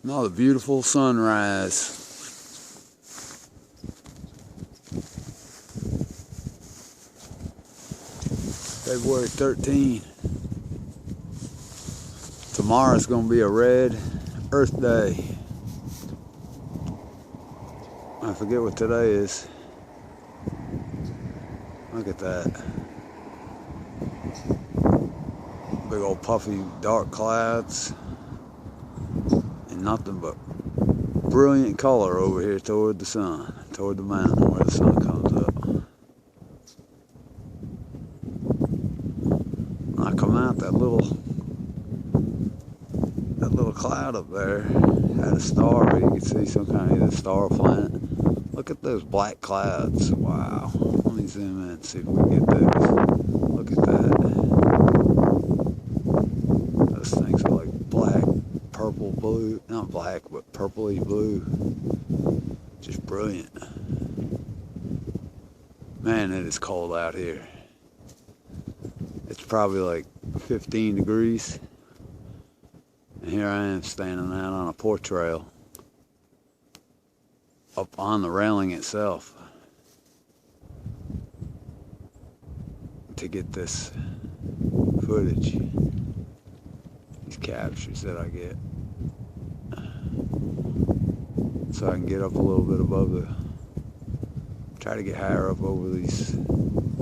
Another beautiful sunrise. February 13. Tomorrow's gonna be a red Earth Day. I forget what today is. Look at that. Big old puffy dark clouds. And nothing but brilliant color over here toward the sun, toward the mountain where the sun comes up. When I come out, that little cloud up there had a star. You could see some kind of either star or planet. Look at those black clouds. Wow. Let me zoom in and see if we can get those. Look at that. Those things are like black, purple, blue. Not black, but purpley blue. Just brilliant. Man, it is cold out here. It's probably like 15 degrees. And here I am standing out on a porch rail up on the railing itself to get this footage, these captures that I get, so I can get up a little bit above the, try to get higher up over these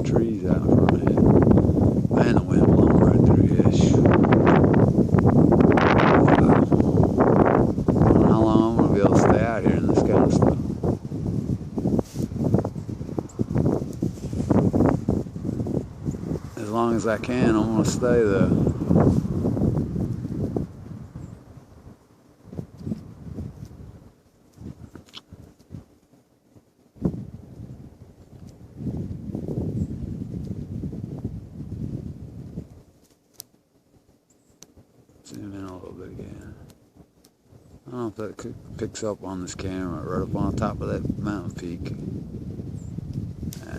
trees out in front of me. Man, the wind blowing right through here. As long as I can, I'm going to stay there. Zoom in a little bit again. I don't know if that picks up on this camera, right up on top of that mountain peak.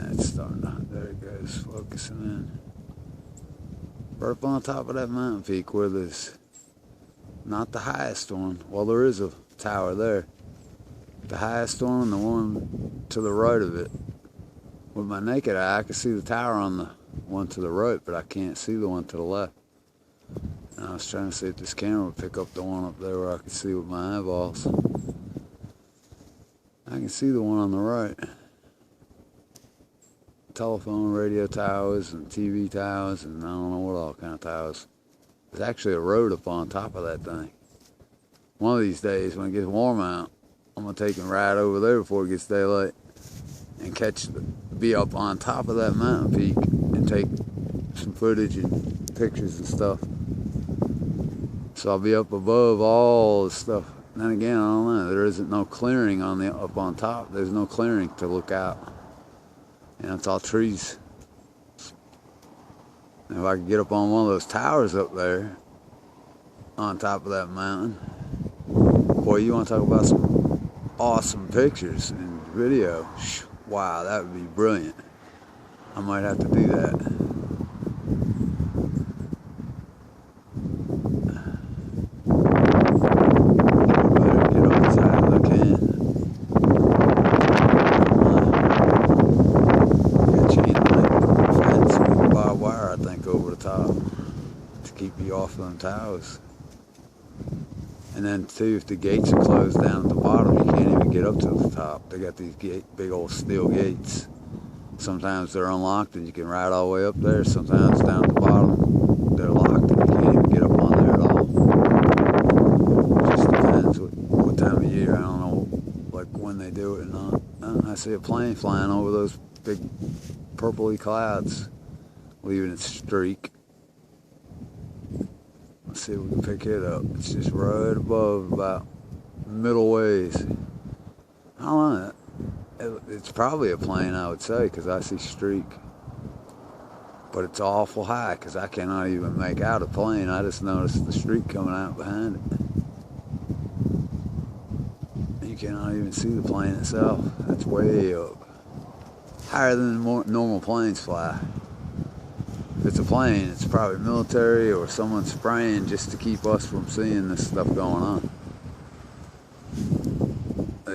It's starting to, there it goes, focusing in. Right up on top of that mountain peak where there's not the highest one. Well, there is a tower there. The highest one and the one to the right of it. With my naked eye, I can see the tower on the one to the right, but I can't see the one to the left. And I was trying to see if this camera would pick up the one up there where I could see with my eyeballs. I can see the one on the right. Telephone, radio towers, and TV towers, and I don't know what all kind of towers. There's actually a road up on top of that thing. One of these days, when it gets warm out, I'm gonna take and ride over there before it gets daylight, and be up on top of that mountain peak and take some footage and pictures and stuff. So I'll be up above all the stuff. Then again, I don't know. There isn't no clearing on the up on top. There's no clearing to look out. And it's all trees. And if I could get up on one of those towers up there, on top of that mountain, boy, you want to talk about some awesome pictures and video. Wow, that would be brilliant. I might have to do that. Get up as high as I can. Over the top to keep you off them towers. And then too, if the gates are closed down at the bottom, you can't even get up to the top. They got these big old steel gates. Sometimes they're unlocked and you can ride all the way up there. Sometimes down at the bottom they're locked and you can't even get up on there at all. It just depends what time of year. I don't know like when they do it or not. I see a plane flying over those big purpley clouds, leaving its streak. Let's see if we can pick it up. It's just right above, about middle ways. I don't know. It's probably a plane, I would say, because I see streak. But it's awful high because I cannot even make out a plane. I just noticed the streak coming out behind it. You cannot even see the plane itself. That's way up. Higher than normal planes fly. If it's a plane, it's probably military or someone spraying just to keep us from seeing this stuff going on.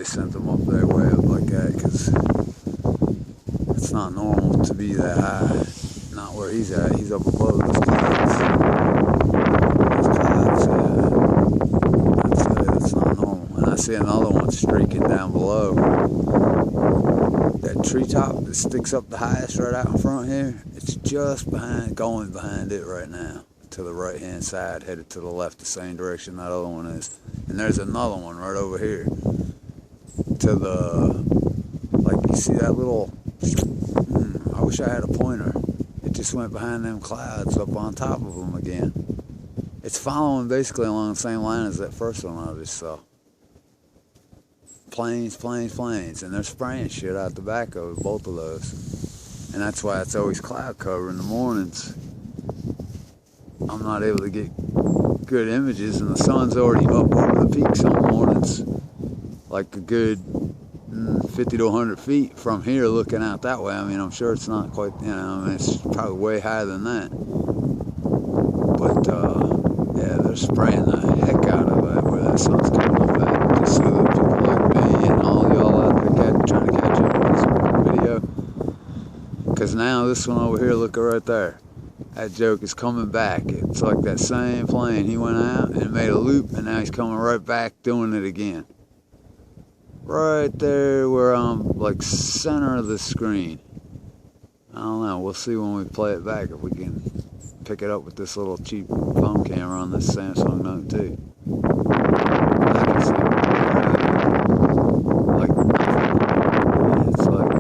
they sent them up there way up like that, because it's not normal to be that high. Not where he's at. He's up above those clouds. Those clouds, that's not normal. And I see another one streaking down below. That treetop that sticks up the highest right out in front here, it's just going behind it right now. To the right hand side, headed to the left, the same direction that other one is. And there's another one right over here. To the, like, you see that little, I wish I had a pointer. It just went behind them clouds up on top of them again. It's following basically along the same line as that first one I just saw. Planes, planes, planes. And they're spraying shit out the back of it, both of those. And that's why it's always cloud cover in the mornings. I'm not able to get good images, and the sun's already up over the peak some mornings, like a good 50 to 100 feet from here looking out that way. I mean, I'm sure it's not quite, you know, I mean, it's probably way higher than that. But, yeah, they're spraying the heck out of it where that sun's coming up at, just so that people like me and all y'all out there trying to catch up with this video. Because now this one over here, look right there. That joke is coming back. It's like that same plane. He went out and made a loop, and now he's coming right back doing it again. Right there where I'm like center of the screen. I don't know. We'll see when we play it back if we can pick it up with this little cheap phone camera on this Samsung Note 2. I can see it. Like, it's like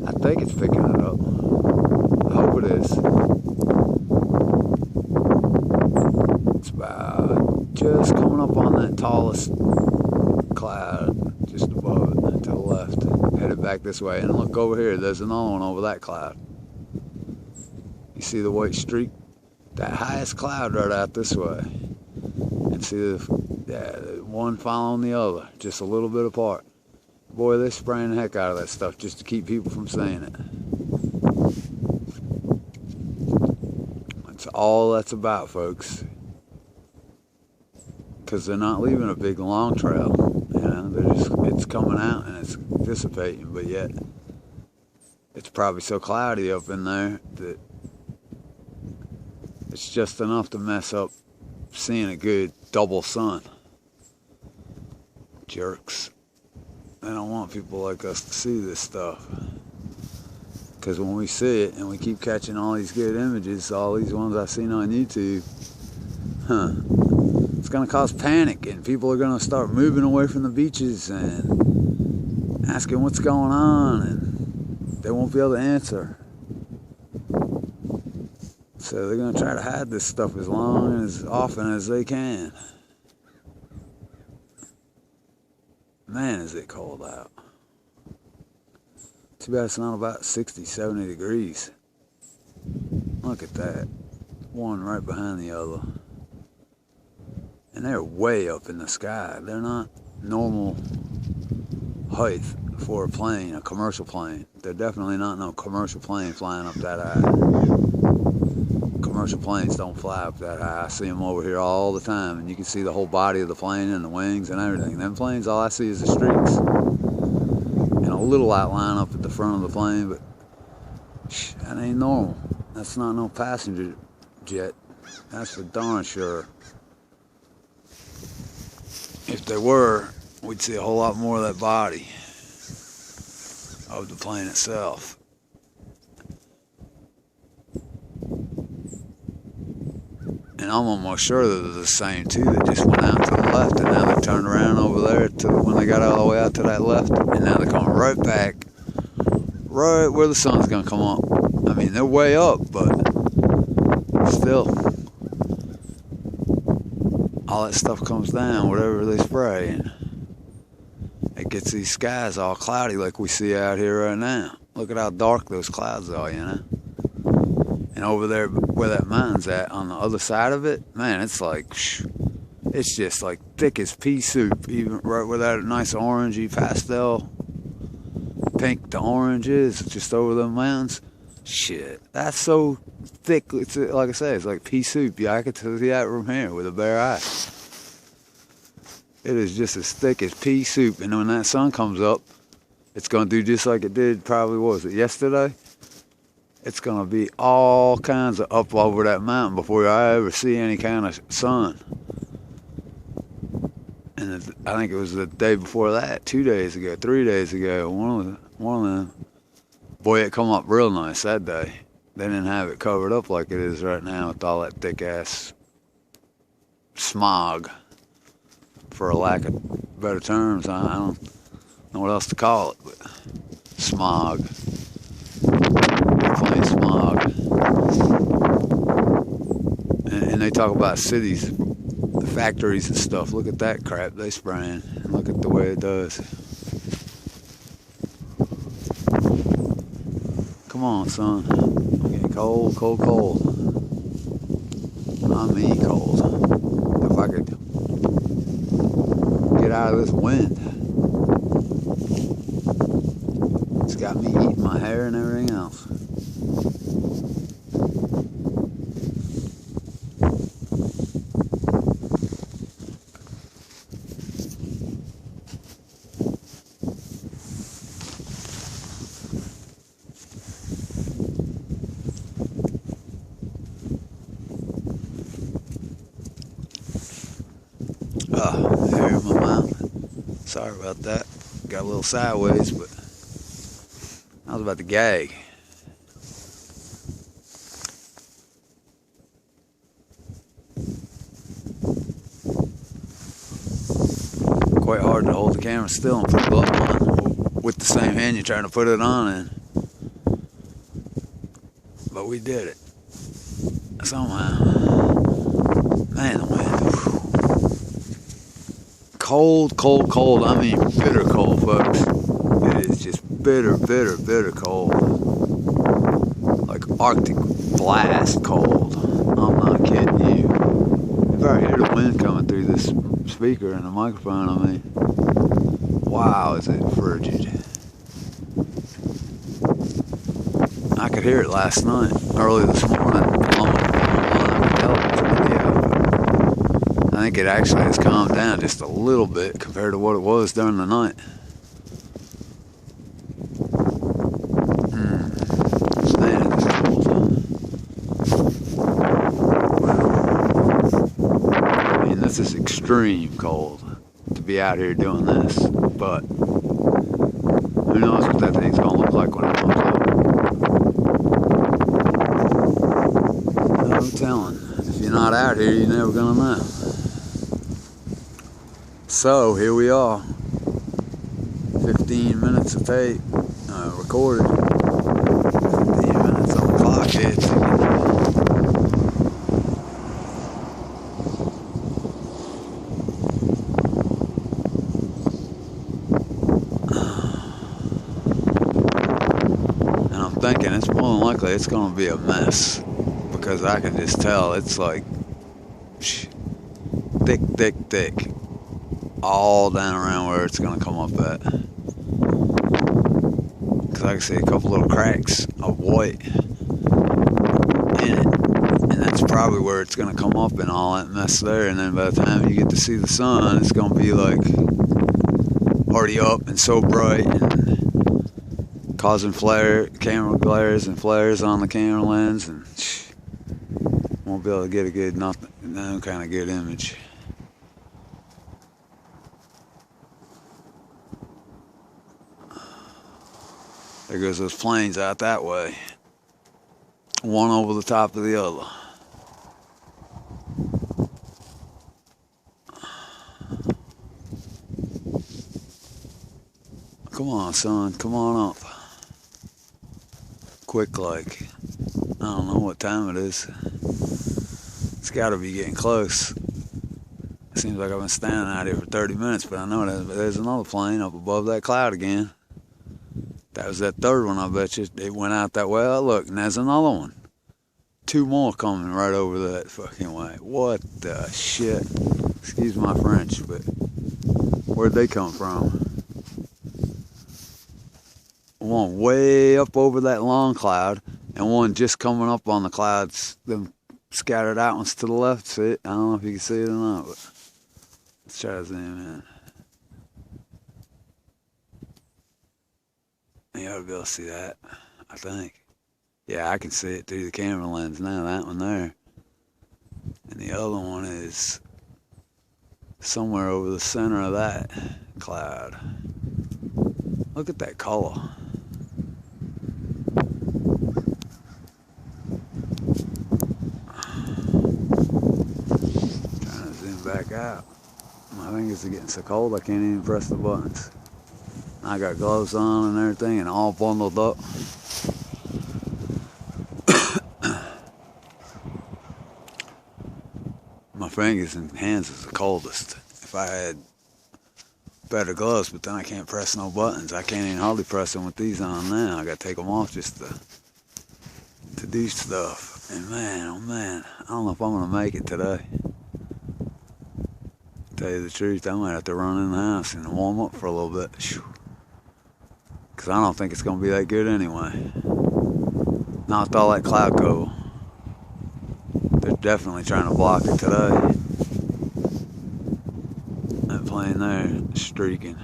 I think it's picking it up. I hope it is. It's about just coming up on that tallest cloud, just above it, to the left. Headed back this way. And look over here, there's another one over that cloud. You see the white streak? That highest cloud right out this way. And see the one following the other, just a little bit apart. Boy, they're spraying the heck out of that stuff just to keep people from seeing it. That's all that's about, folks. Because they're not leaving a big long trail. You know, they're just, it's coming out and it's dissipating, but yet it's probably so cloudy up in there that it's just enough to mess up seeing a good double sun. Jerks. They don't want people like us to see this stuff. Because when we see it and we keep catching all these good images, all these ones I've seen on YouTube, it's going to cause panic, and people are going to start moving away from the beaches and asking what's going on, and they won't be able to answer. So they're going to try to hide this stuff as long and as often as they can. Man, is it cold out. Too bad it's not about 60, 70 degrees. Look at that. One right behind the other. And they're way up in the sky. They're not normal height for a plane, a commercial plane. They're definitely not no commercial plane flying up that high. Commercial planes don't fly up that high. I see them over here all the time, and you can see the whole body of the plane and the wings and everything. Them planes, all I see is the streaks and a little outline up at the front of the plane, but that ain't normal. That's not no passenger jet. That's for darn sure. If they were, we'd see a whole lot more of that body of the plane itself. And I'm almost sure that they're the same two that just went out to the left, and now they turned around over there to when they got all the way out to that left, and now they're coming right back, right where the sun's gonna come up. I mean, they're way up, but still, all that stuff comes down, whatever they spray, and it gets these skies all cloudy like we see out here right now. Look at how dark those clouds are, you know. And over there where that mountain's at, on the other side of it, man, it's like, it's just like thick as pea soup, even right where that nice orangey pastel pink to orange is, just over the mountains. Shit, that's so thick. It's like I say, it's like pea soup. Yeah, I could see that from here with a bare eye. It is just as thick as pea soup, and when that sun comes up, it's gonna do just like it did probably, what was it, yesterday? It's gonna be all kinds of up over that mountain before I ever see any kind of sun. And I think it was the day before that, 2 days ago, 3 days ago, one of them, boy, it come up real nice that day. They didn't have it covered up like it is right now with all that thick ass smog, for a lack of better terms. I don't know what else to call it, but smog. Definitely smog. And they talk about cities, the factories and stuff. Look at that crap they spraying. Look at the way it does. Come on, son. I'm getting cold, cold, cold. I mean cold. If I could get out of this wind. It's got me eating my hair and everything else. Hair in my mouth. Sorry about that. Got a little sideways, but I was about to gag. Quite hard to hold the camera still and put glove on with the same hand you're trying to put it on in. But we did it. Somehow. Man, the wind. Cold, cold, cold. I mean bitter cold, folks. It is just bitter, bitter, bitter cold. Like Arctic blast cold. I'm not kidding you. You probably hear the wind coming through this speaker and the microphone. I mean, wow, is it frigid. I could hear it last night, early this morning. I think it actually has calmed down just a little bit compared to what it was during the night. Man, it's cold. I mean, this is extreme cold to be out here doing this, but who knows what that thing's gonna look like when it comes up. No telling. If you're not out here, you're never gonna know. So here we are, 15 minutes of tape recorded, 15 minutes on the clock here. And I'm thinking it's more than likely it's going to be a mess, because I can just tell it's like thick, thick, thick. All down around where it's going to come up at. Because I can see a couple little cracks of white in it. And that's probably where it's going to come up and all that mess there. And then by the time you get to see the sun, it's going to be like already up and so bright and causing camera glares and flares on the camera lens. And won't be able to get a good, no kind of good image. There goes those planes out that way. One over the top of the other. Come on, son, come on up. Quick like. I don't know what time it is. It's gotta be getting close. It seems like I've been standing out here for 30 minutes, but I know there's another plane up above that cloud again. That was that third one, I bet you. It went out that way. Oh, look, and there's another one. 2 more coming right over that fucking way. What the shit? Excuse my French, but where'd they come from? One way up over that long cloud, and one just coming up on the clouds, them scattered out ones to the left. See it? I don't know if you can see it or not, but let's try to zoom in. You ought to be able to see that, I think. Yeah, I can see it through the camera lens now, that one there. And the other one is somewhere over the center of that cloud. Look at that color. Trying to zoom back out. My fingers are getting so cold I can't even press the buttons. I got gloves on and everything and all bundled up. My fingers and hands is the coldest. If I had better gloves, but then I can't press no buttons. I can't even hardly press them with these on now. I gotta take them off just to do stuff. And man, oh man, I don't know if I'm gonna make it today. To tell you the truth, I might have to run in the house and warm up for a little bit. Because I don't think it's gonna be that good anyway. Not with all that cloud cover. They're definitely trying to block it today. That plane there, streaking.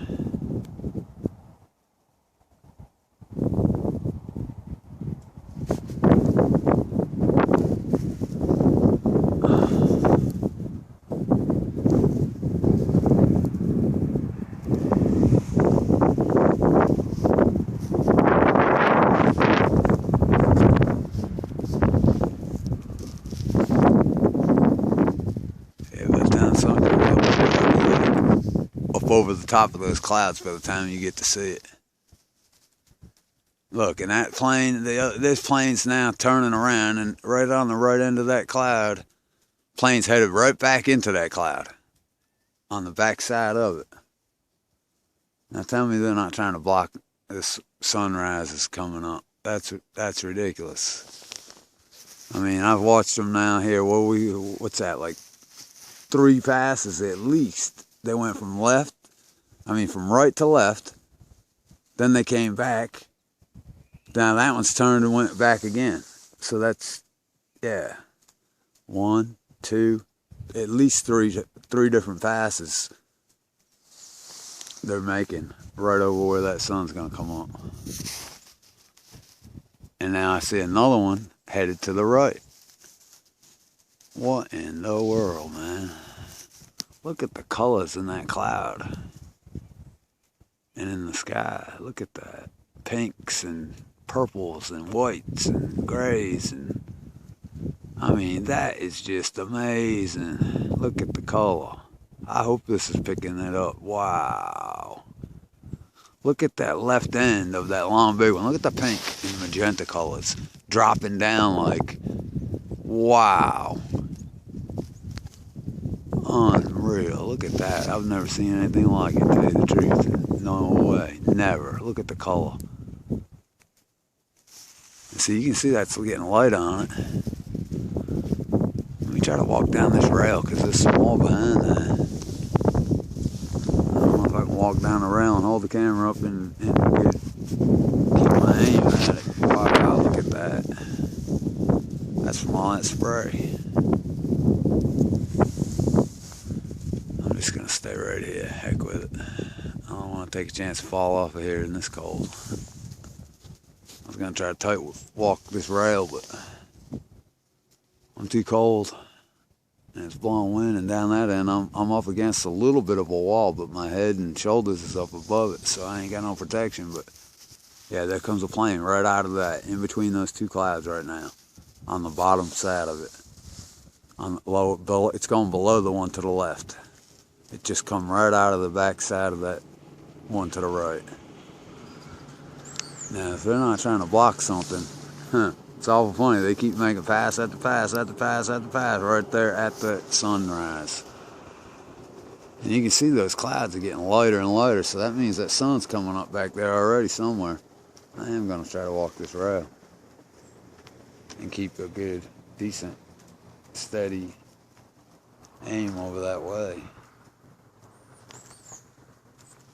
Over the top of those clouds by the time you get to see it. Look, and that plane, this plane's now turning around, and right on the right end of that cloud, plane's headed right back into that cloud, on the back side of it. Now tell me they're not trying to block this sunrise that's coming up. That's ridiculous. I mean, I've watched them now here. What's that, like 3 passes at least. They went from from right to left. Then they came back. Now that one's turned and went back again. So that's, yeah, 1, 2, at least three different passes they're making right over where that sun's gonna come up. And now I see another one headed to the right. What in the world, man? Look at the colors in that cloud and in the sky. Look at that. Pinks and purples and whites and grays. And I mean, that is just amazing. Look at the color. I hope this is picking it up. Wow. Look at that left end of that long big one. Look at the pink and magenta colors dropping down like, wow. Unreal. Look at that. I've never seen anything like it, to tell you the truth. No way. Never. Look at the color. See, you can see that's getting light on it. Let me try to walk down this rail because there's some more behind that. I don't know if I can walk down the rail and hold the camera up and keep my aim at it. Wow, look at that. That's from all that spray. I'm just going to stay right here. Heck with it. I don't want to take a chance to fall off of here in this cold. I was going to try to tight walk this rail, but I'm too cold. And it's blowing wind, and down that end, I'm up against a little bit of a wall, but my head and shoulders is up above it, so I ain't got no protection. But yeah, there comes a plane right out of that, in between those two clouds right now, on the bottom side of it. It's going below the one to the left. It just come right out of the back side of that one to the right. Now, if they're not trying to block something, it's awful funny. They keep making pass after pass after pass after pass right there at the sunrise. And you can see those clouds are getting lighter and lighter, so that means that sun's coming up back there already somewhere. I am going to try to walk this rail and keep a good, decent, steady aim over that way.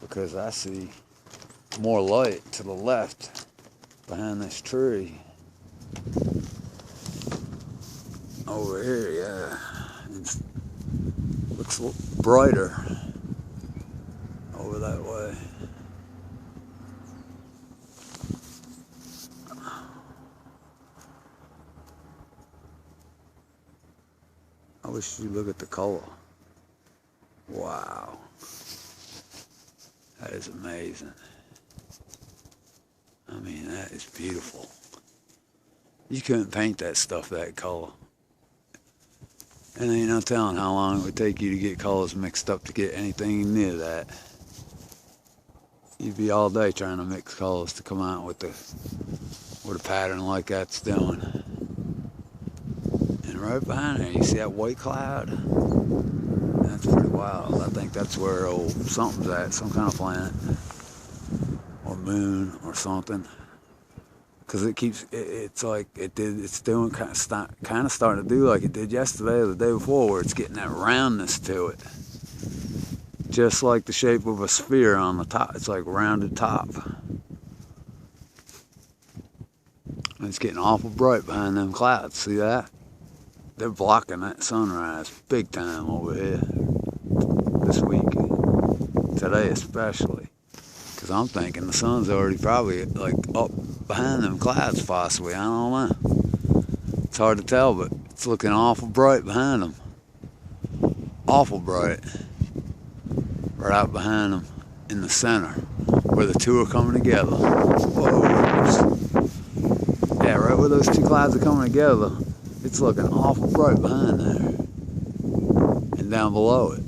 Because I see more light to the left behind this tree. Over here, yeah, it looks brighter over that way. I wish you look at the color. Wow, that is amazing. I mean, that is beautiful. You couldn't paint that stuff that color. And ain't no telling how long it would take you to get colors mixed up to get anything near that. You'd be all day trying to mix colors to come out with a pattern like that's doing. And right behind there, you see that white cloud? That's pretty wild. I think that's where old something's at, some kind of planet. Or moon or something. Because it keeps, it's like it's doing kind of starting to do like it did yesterday or the day before, where it's getting that roundness to it. Just like the shape of a sphere on the top. It's like rounded top. And it's getting awful bright behind them clouds. See that? They're blocking that sunrise big time over here this week. Today especially. Because I'm thinking the sun's already probably like up behind them clouds possibly. I don't know. It's hard to tell, but it's looking awful bright behind them. Awful bright. Right out behind them in the center where the two are coming together. Whoa. Yeah, right where those two clouds are coming together, it's looking awful bright behind there. And down below it.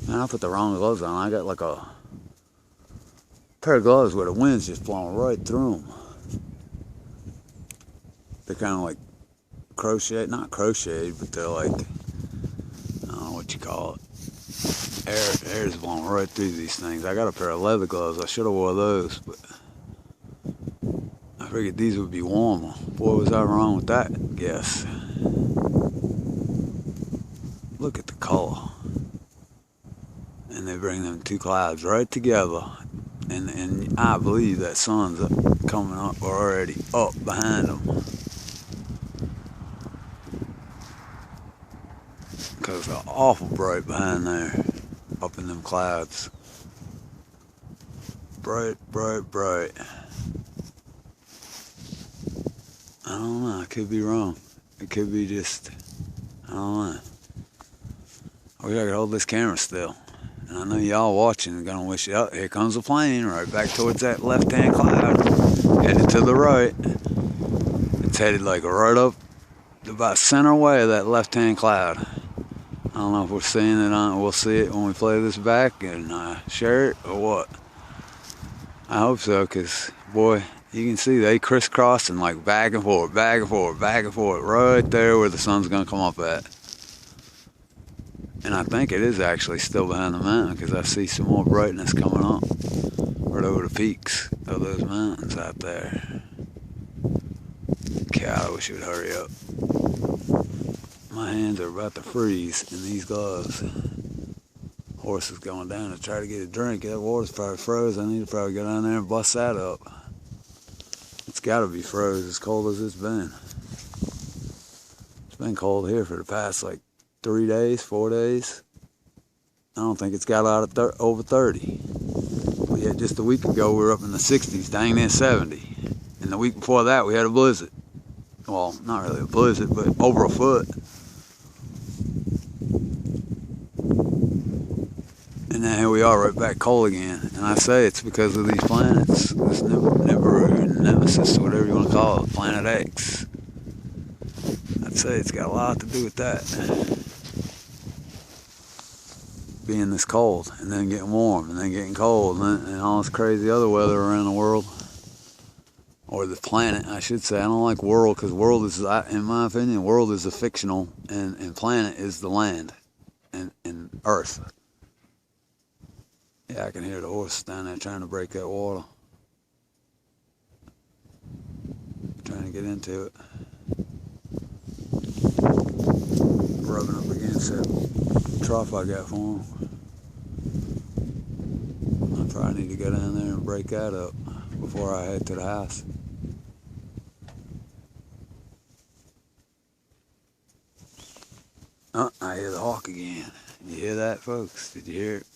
Man, I put the wrong gloves on. I got like a pair of gloves where the wind's just blowing right through them. They're kind of like crocheted, not crocheted, but they're like, I don't know what you call it. Air's blowing right through these things. I got a pair of leather gloves. I should have wore those, but I figured these would be warmer. Boy, was I wrong with that guess. Look at the color. And they bring them two clouds right together. And I believe that sun's coming up already up behind them. Because they're awful bright behind there, up in them clouds. Bright, bright, bright. I don't know, I could be wrong. It could be just, I don't know. I wish I could hold this camera still. And I know y'all watching are gonna wish, oh, here comes a plane right back towards that left-hand cloud. Headed to the right. It's headed like right up about center way of that left-hand cloud. I don't know if we're seeing it on, we'll see it when we play this back and share it or what. I hope so, because boy, you can see they crisscrossing like back and forth, back and forth, back and forth, right there where the sun's gonna come up at. And I think it is actually still behind the mountain, because I see some more brightness coming up right over the peaks of those mountains out there. God, I wish it would hurry up. My hands are about to freeze in these gloves. Horse is going down to try to get a drink. That water's probably froze. I need to probably go down there and bust that up. It's got to be froze as cold as it's been. It's been cold here for the past like 3 days, 4 days. I don't think it's got out of over 30. But yet just a week ago we were up in the 60s, dang near 70. And the week before that we had a blizzard. Well, not really a blizzard, but over a foot. And now here we are right back cold again. And I say it's because of these planets. This NIBIRU, Nemesis, whatever you want to call it, Planet X. I'd say it's got a lot to do with that. Being this cold, and then getting warm, and then getting cold, and all this crazy other weather around the world. Or the planet, I should say. I don't like world, because world is, in my opinion, world is a fictional, and planet is the land, and earth. Yeah, I can hear the horse down there trying to break that water. Trying to get into it. Rubbing up against that trough I got for him. probably need to go down there and break that up before I head to the house. Oh, I hear the hawk again. You hear that, folks? Did you hear it?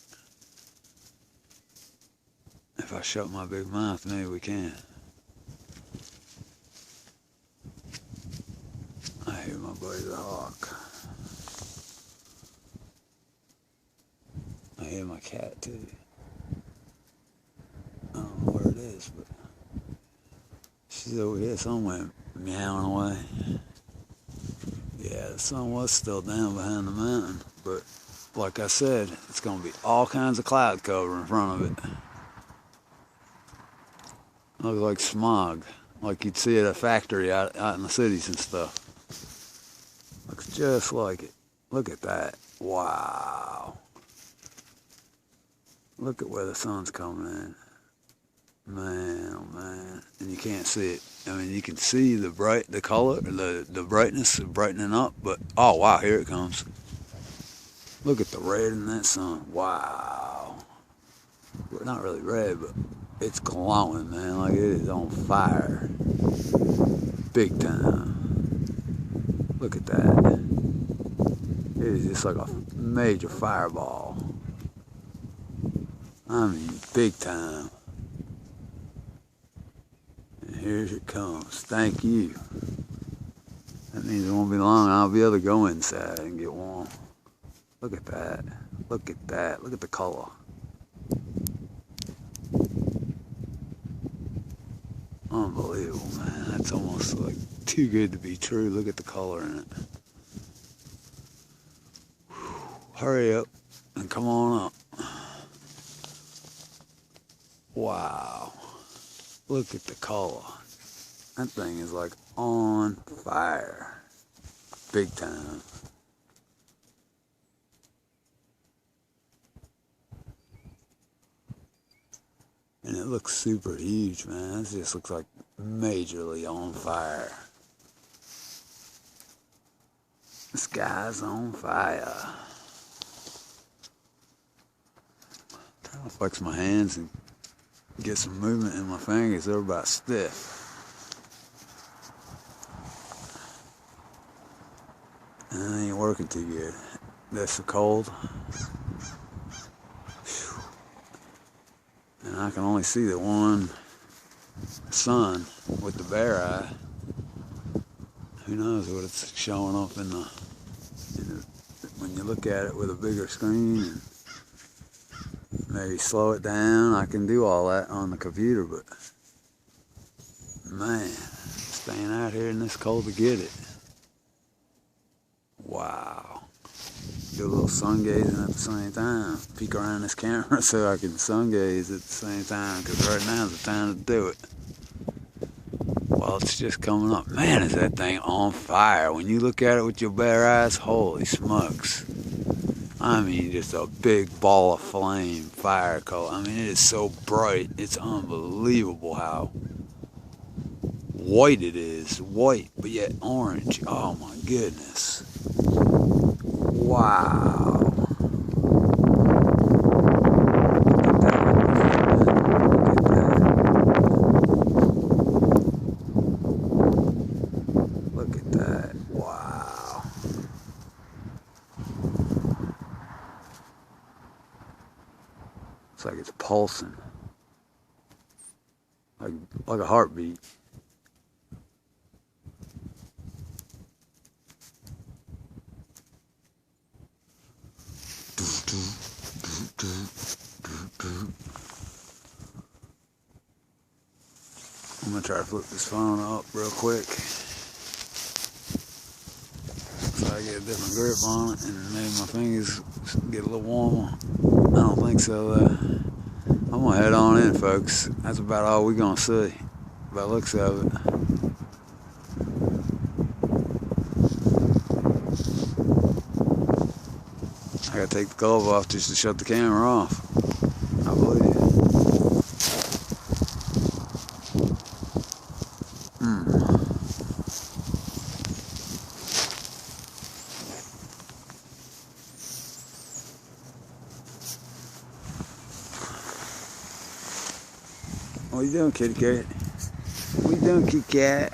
If I shut my big mouth, maybe we can. I hear my buddy the hawk. I hear my cat too. I don't know where it is, but she's over here somewhere meowing away. Yeah, the sun was still down behind the mountain, but like I said, it's going to be all kinds of cloud cover in front of it. Looks like smog, like you'd see at a factory out in the cities and stuff. Looks just like it. Look at that. Wow. Look at where the sun's coming in. Man, oh man. And you can't see it. I mean, you can see the color, the brightness of brightening up, but oh wow, here it comes. Look at the red in that sun. Wow. Well, not really red, but it's glowing, man, like it is on fire. Big time. Look at that. It is just like a major fireball. I mean, big time. And here it comes. Thank you. That means it won't be long and I'll be able to go inside and get warm. Look at that. Look at that. Look at the color. Unbelievable, man. That's almost like too good to be true. Look at the color in it. Whew. Hurry up and come on up. Wow. Look at the color. That thing is like on fire. Big time. And it looks super huge, man. It just looks like majorly on fire. The sky's on fire. Trying to flex my hands and get some movement in my fingers. They're about stiff. And it ain't working too good. That's so cold. And I can only see the one sun with the bare eye. Who knows what it's showing up in the when you look at it with a bigger screen and maybe slow it down. I can do all that on the computer, but man, staying out here in this cold to get it. Wow. Do a little sun gazing at the same time. Peek around this camera so I can sun gaze at the same time, because right now is the time to do it. Well, it's just coming up. Man, is that thing on fire. When you look at it with your bare eyes, holy smokes. I mean, just a big ball of flame, fire color. I mean, it is so bright. It's unbelievable how white it is. White, but yet orange. Oh my goodness. Wow. Look at that. Look at that. Wow. It's like it's pulsing. Like a heartbeat. I'm gonna try to flip this phone up real quick so I get a different grip on it and maybe my fingers get a little warmer. I don't think so though. I'm gonna head on in, folks. That's about all we're gonna see by the looks of it. I gotta take the glove off just to shut the camera off. I believe you. What you doing, kitty cat? What you doing, kitty cat?